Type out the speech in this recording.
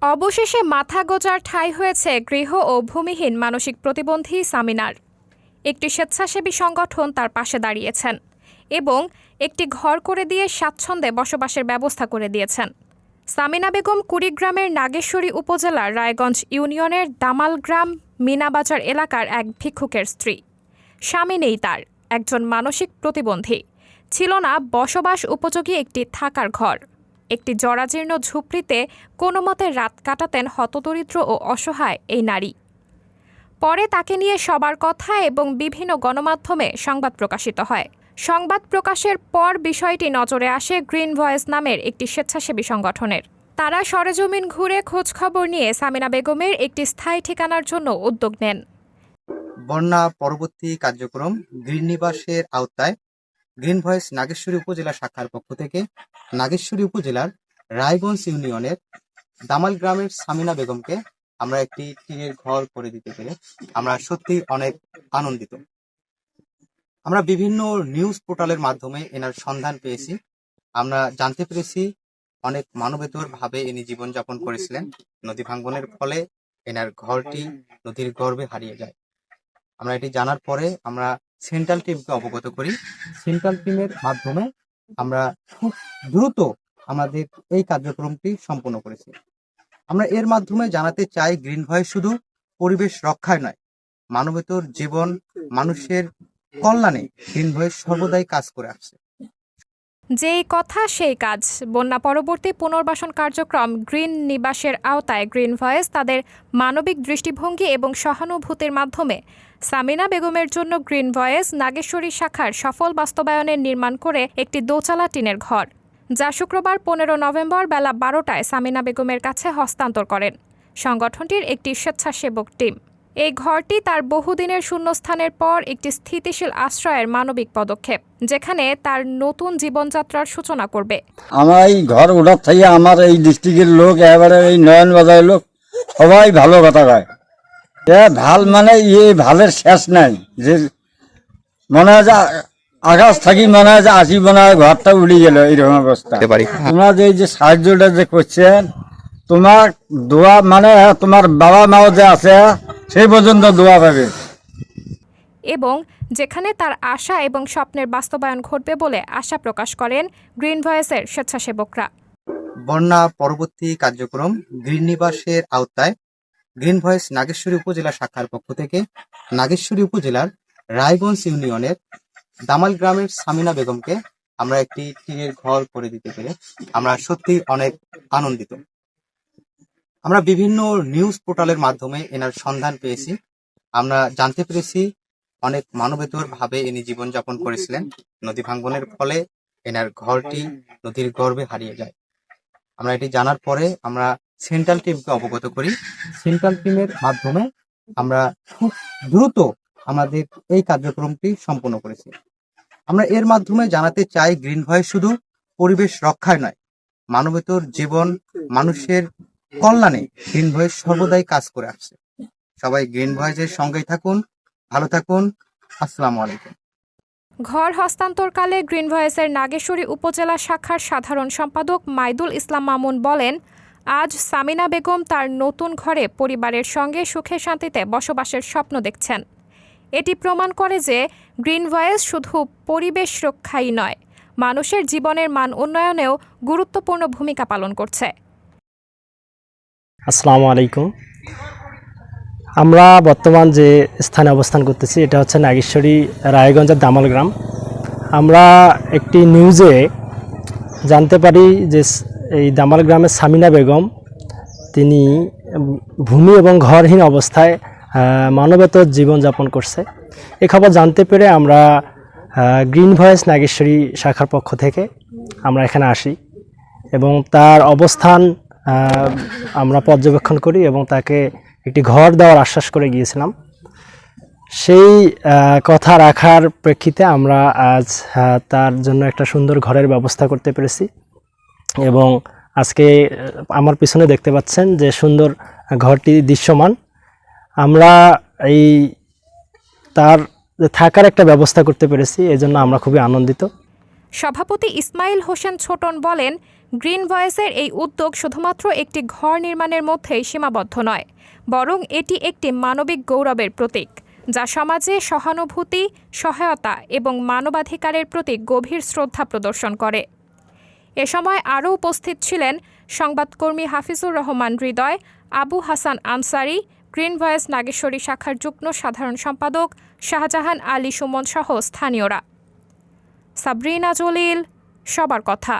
অবশেষে মাথা গোঁজার ঠাঁই হয়েছে গৃহ ও ভূমিহীন মানসিক প্রতিবন্ধী সামিনার। একটি স্বেচ্ছাসেবী সংগঠন তার পাশে দাঁড়িয়েছেন এবং একটি ঘর করে দিয়ে স্বাচ্ছন্দ্যে বসবাসের ব্যবস্থা করে দিয়েছেন। সামিনা বেগম কুড়িগ্রামের নাগেশ্বরী উপজেলার রায়গঞ্জ ইউনিয়নের দামালগ্রাম মিনাবাজার এলাকার এক ভিক্ষুকের স্ত্রী। স্বামী নেই তার, একজন মানসিক প্রতিবন্ধী। ছিল না বসবাস উপযোগী একটি থাকার ঘর। একটি জরাজীর্ণ ঝুপড়িতে কোনোমতে রাত কাটাতেন হতদরিদ্র ও অসহায় এই নারী। পরে তাকে নিয়ে সবার কথা এবং বিভিন্ন গণমাধ্যমে সংবাদ প্রকাশিত হয়। সংবাদ প্রকাশের পর বিষয়টি নজরে আসে গ্রিন ভয়েস নামের একটি স্বেচ্ছাসেবী সংগঠনের। তারা সরেজমিন ঘুরে খোঁজখবর নিয়ে সামিনা বেগমের একটি স্থায়ী ঠিকানার জন্য উদ্যোগ নেন। বন্যা পরবর্তী কার্যক্রম গ্রিন নিবাসের আওতায় গ্রিন ভয়েস নাগেশ্বরী উপজেলা শাখার পক্ষ থেকে নাগেশ্বরী উপজেলার রায়গঞ্জ ইউনিয়নের দামাল গ্রামের সামিনা বেগমকে আমরা একটি টিনের ঘর করে দিতে পেরে আমরা সত্যি অনেক আনন্দিত। আমরা বিভিন্ন নিউজ পোর্টালের মাধ্যমে এনার সন্ধান পেয়েছি। আমরা জানতে পেরেছি অনেক মানবেতর ভাবে ইনি জীবনযাপন করেছিলেন। নদী ভাঙ্গনের ফলে এনার ঘরটি নদীর গর্ভে হারিয়ে যায়। আমরা এটি জানার পরে আমরা সেন্ট্রাল টিমকে অবগত করি। সেন্ট্রাল টিমের মাধ্যমে আমরা খুব দ্রুত আমাদের এই কার্যক্রমটি সম্পন্ন করেছি। আমরা এর মাধ্যমে জানাতে চাই গ্রিন ভয়েস শুধু পরিবেশ রক্ষায় নয়, মানবেতর জীবন মানুষের কল্যাণে গ্রিন ভয়েস সর্বদাই কাজ করে আসছে। যেই কথা সেই কাজ। বন্যা পরবর্তী পুনর্বাসন কার্যক্রম গ্রিন নিবাসের আওতায় গ্রিন ভয়েস তাদের মানবিক দৃষ্টিভঙ্গি এবং সহানুভূতির মাধ্যমে সামিনা বেগমের জন্য গ্রিন ভয়েস নাগেশ্বরী শাখার সফল বাস্তবায়নের নির্মাণ করে একটি দোচালা টিনের ঘর, যা শুক্রবার 15 নভেম্বর বেলা 12টায় সামিনা বেগমের কাছে হস্তান্তর করেন সংগঠনটির একটি স্বেচ্ছাসেবক টিম। এই ঘরটি তার বহুদিনের শূন্যস্থানের পর একটি স্থিতিশীল আশ্রয়ের মানবিক পদক্ষেপ, যেখানে তার নতুন জীবনযাত্রার সূচনা করবে। আমার এই ঘর ওঠার থেকে আমার এই ডিস্ট্রিক্টের লোক, এবারে এই নয়ন বাজারের লোক সবাই ভালো কথা কয়। ভাল মানে ভালের শেষ নাই, যে মনে হয় যে আকাশ থাকি মনে হয় যে আসি মনে হয় ঘরটা উড়ে গেল, এইরকম অবস্থা। তোমরা যে সাহায্যটা যে করছেন, তোমার দোয়া মানে তোমার বাবা মাও যে আছে সেই পর্যন্ত দোয়া পাবে, এবং যেখানে তার আশা এবং স্বপ্নের বাস্তবায়ন ঘটবে বলে আশা প্রকাশ করেন গ্রিন ভয়েসের স্বেচ্ছাসেবকরা। বন্যা পরবর্তী কার্যক্রম গ্রিন নিবাসের আওতায় গ্রিন ভয়েস নাগেশ্বরী উপজেলা শাখার পক্ষ থেকে নাগেশ্বরী উপজেলার রায়গঞ্জ ইউনিয়নের দামাল গ্রামের সামিনা বেগমকে আমরা একটি টিনের ঘর করে দিতে পেরে আমরা সত্যি অনেক আনন্দিত। আমরা বিভিন্ন নিউজ পোর্টালের মাধ্যমে এনার সন্ধান পেয়েছি। আমরা জানতে পেরেছি অনেক মানবেতর ভাবে ইনি জীবনযাপন করেছিলেন। নদী ভাঙ্গনের ফলে এনার ঘরটি নদীর গর্ভে হারিয়ে যায়। আমরা এটি জানার পরে আমরা সেন্ট্রাল টিমকে অবগত করি। সেন্ট্রাল টিমের মাধ্যমে আমরা খুব দ্রুত আমাদের এই কার্যক্রমটি সম্পন্ন করেছি। আমরা এর মাধ্যমে জানাতে চাই গ্রিন ভয়েস শুধু পরিবেশ রক্ষায় নয়, মানবেতর জীবন মানুষের কল্যাণে গ্রিন ভয়েস সর্বদাই কাজ করে আসছে। সবাই গ্রিন ভয়েসের সঙ্গেই থাকুন, ভালো থাকুন। আসসালামু আলাইকুম। ঘর হস্তান্তরকালে গ্রিন ভয়েসের নাগেশ্বরী উপজেলা শাখার সাধারণ সম্পাদক মাইদুল ইসলাম মামুন বলেন, আজ সামিনা বেগম তার নতুন ঘরে পরিবারের সঙ্গে সুখে শান্তিতে বসবাসের স্বপ্ন দেখছেন। এটি প্রমাণ করে যে গ্রিন ভয়েস শুধু পরিবেশ রক্ষাই নয়, মানুষের জীবনের মান উন্নয়নেও গুরুত্বপূর্ণ ভূমিকা পালন করছে। আসসালামু আলাইকুম। আমরা বর্তমান যে স্থানে অবস্থান করতেছি এটা হচ্ছে নাগেশ্বরী রায়গঞ্জের দামাল গ্রাম। আমরা একটি নিউজে জানতে পারি যে এই দামাল গ্রামের সামিনা বেগম তিনি ভূমি এবং ঘরহীন অবস্থায় মানবেতর জীবনযাপন করছে। এই খবর জানতে পেরে আমরা গ্রিন ভয়েস নাগেশ্বরী শাখার পক্ষ থেকে আমরা এখানে আসি এবং তার অবস্থান আমরা পর্যবেক্ষণ করি এবং তাকে একটি ঘর দেওয়ার আশ্বাস করে গিয়েছিলাম। সেই কথা রাখার প্রেক্ষিতে আমরা আজ তার জন্য একটা সুন্দর ঘরের ব্যবস্থা করতে পেরেছি এবং আজকে আমার পিছনে দেখতে পাচ্ছেন যে সুন্দর ঘরটি দৃশ্যমান। আমরা এই তার থাকার একটা ব্যবস্থা করতে পেরেছি, এজন্য আমরা খুবই আনন্দিত। সভাপতি ইসমাইল হোসেন ছোটন বলেন, গ্রিন ভয়েসের এই উদ্যোগ শুধুমাত্র একটি ঘর নির্মাণের মধ্যেই সীমাবদ্ধ নয়, বরং এটি একটি মানবিক গৌরবের প্রতীক, যা সমাজে সহানুভূতি, সহায়তা এবং মানবাধিকারের প্রতি গভীর শ্রদ্ধা প্রদর্শন করে। এ সময় আরও উপস্থিত ছিলেন সংবাদকর্মী হাফিজুর রহমান হৃদয়, আবু হাসান আনসারি, গ্রিন ভয়েস নাগেশ্বরী শাখার যুগ্ম সাধারণ সম্পাদক শাহজাহান আলী সুমন সহ স্থানীয়রা। সাবরিনা জলিল, সবার কথা।